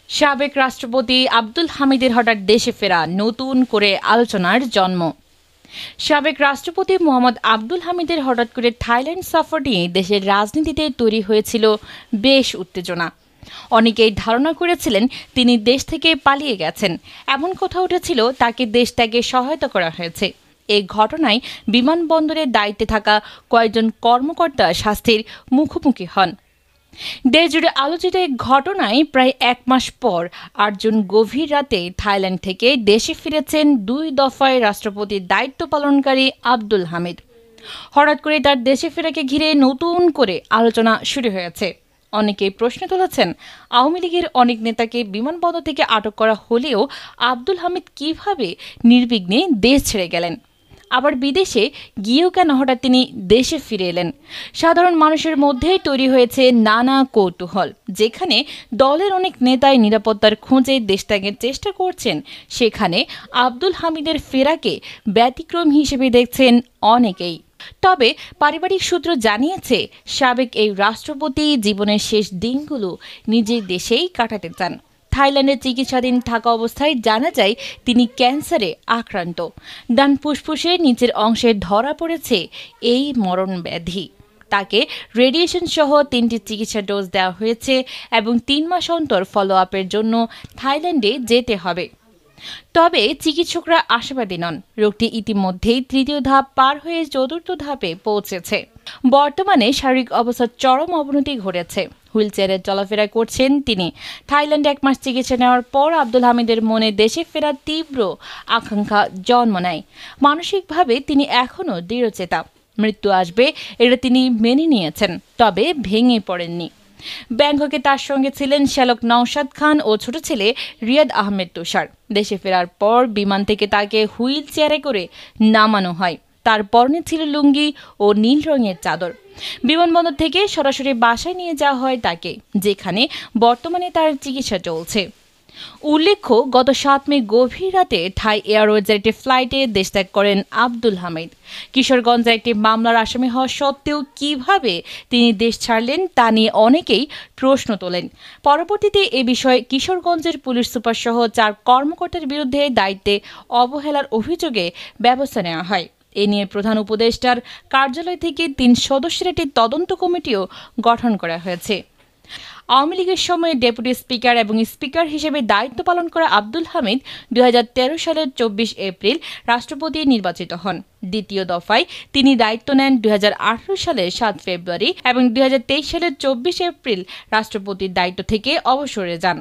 সাবেক রাষ্ট্রপতি আব্দুল হামিদের হঠাৎ দেশে ফেরা নতুন করে আলোচনার জন্ম। সাবেক রাষ্ট্রপতি মোহাম্মদ আব্দুল হামিদের হঠাৎ করে থাইল্যান্ড সফর নিয়ে দেশের রাজনীতিতে তৈরি হয়েছিল বেশ উত্তেজনা। অনেকেই ধারণা করেছিলেন তিনি দেশ থেকে পালিয়ে গেছেন, এমন কথা উঠেছিল তাকে দেশ ত্যাগে সহায়তা করা হয়েছে। এই ঘটনায় বিমানবন্দরের দায়িত্বে থাকা কয়েকজন কর্মকর্তা শাস্তির মুখোমুখি হন। দেশজুড়ে আলোচিত এই ঘটনায় প্রায় এক মাস পর ৮ জুন গভীর রাতে থাইল্যান্ড থেকে দেশে ফিরেছেন ২ দফায় রাষ্ট্রপতির দায়িত্ব পালনকারী আব্দুল হামিদ। হঠাৎ করে তার দেশে ফেরাকে ঘিরে নতুন করে আলোচনা শুরু হয়েছে। অনেকেই প্রশ্ন তুলেছেন, আওয়ামী লীগের অনেক নেতাকে বিমানবন্দর থেকে আটক করা হলেও আব্দুল হামিদ কিভাবে নির্বিঘ্নে দেশ ছেড়ে গেলেন? আবার বিদেশে গিয়েও কেন হঠাৎ তিনি দেশে ফিরে এলেন? সাধারণ মানুষের মধ্যেই তৈরি হয়েছে নানা কৌতূহল। যেখানে দলের অনেক নেতাই নিরাপত্তার খোঁজে দেশ ত্যাগের চেষ্টা করছেন, সেখানে আব্দুল হামিদের ফেরাকে ব্যতিক্রম হিসেবে দেখছেন অনেকেই। তবে পারিবারিক সূত্র জানিয়েছে, সাবেক এই রাষ্ট্রপতি জীবনের শেষ দিনগুলো নিজের দেশেই কাটাতে চান। থাইল্যান্ডে চিকিৎসাধীন থাকা অবস্থায় জানা যায় তিনি ক্যান্সারে আক্রান্ত। ডান ফুসফুসের নিচের অংশে ধরা পড়েছে এই মরণ ব্যাধি। তাকে রেডিয়েশন সহ ৩টি চিকিৎসা ডোজ দেওয়া হয়েছে এবং ৩ মাস অন্তর ফলো আপের জন্য থাইল্যান্ডে যেতে হবে। তবে চিকিৎসকরা আশাবাদী নন। রোগটি ইতিমধ্যেই ৩য় ধাপ পার হয়ে ৪র্থ ধাপে পৌঁছেছে। বর্তমানে শারীরিক অবস্থার চরম অবনতি ঘটেছে। হুইলচেয়ারে চলাফেরা করছেন তিনি। থাইল্যান্ডে ১ মাস চিকিৎসা নেওয়ার পর আব্দুল হামিদের মনে দেশে ফেরার তীব্র আকাঙ্ক্ষা জন্ম নেয়। মানসিকভাবে তিনি এখনও দৃঢ়চেতা। মৃত্যু আসবে এটা তিনি মেনে নিয়েছেন, তবে ভেঙে পড়েননি। ব্যাংককে তার সঙ্গে ছিলেন শ্যালক নওশাদ খান ও ছোট ছেলে রিয়াদ আহমেদ তুষার। দেশে ফেরার পর বিমান থেকে তাকে হুইল চেয়ারে করে নামানো হয়। তার পরনে ছিল লুঙ্গি ও নীল রঙের চাদর। বিমানবন্দর থেকে সরাসরি বাসায় নিয়ে যাওয়া হয় তাকে, যেখানে বর্তমানে তার চিকিৎসা চলছে। উল্লেখ্য, গত ৭ মে গভীর রাতে থাই এয়ারওয়েজের একটি ফ্লাইটে দেশত্যাগ করেন আব্দুল হামিদ। কিশোরগঞ্জের একটি মামলার আসামি হওয়া সত্ত্বেও কিভাবে তিনি দেশ ছাড়লেন তা নিয়ে অনেকেই প্রশ্ন তোলেন। পরবর্তীতে এ বিষয়ে কিশোরগঞ্জের পুলিশ সুপার সহ ৪ কর্মকর্তার বিরুদ্ধে দায়িত্বে অবহেলার অভিযোগে ব্যবস্থা নেওয়া হয়। এ নিয়ে প্রধান উপদেষ্টার কার্যালয় থেকে ৩ সদস্যের একটি তদন্ত কমিটিও গঠন করা হয়েছে। আওয়ামী লীগের সময়ে ডেপুটি স্পিকার এবং স্পিকার হিসেবে দায়িত্ব পালন করা আব্দুল হামিদ ২০১৩ সালের ২৪ এপ্রিল রাষ্ট্রপতি নির্বাচিত হন। দ্বিতীয় দফায় তিনি দায়িত্ব নেন ২০১৮ সালের ৭ ফেব্রুয়ারি এবং ২০২৩ সালের ২৪ এপ্রিল রাষ্ট্রপতির দায়িত্ব থেকে অবসরে যান।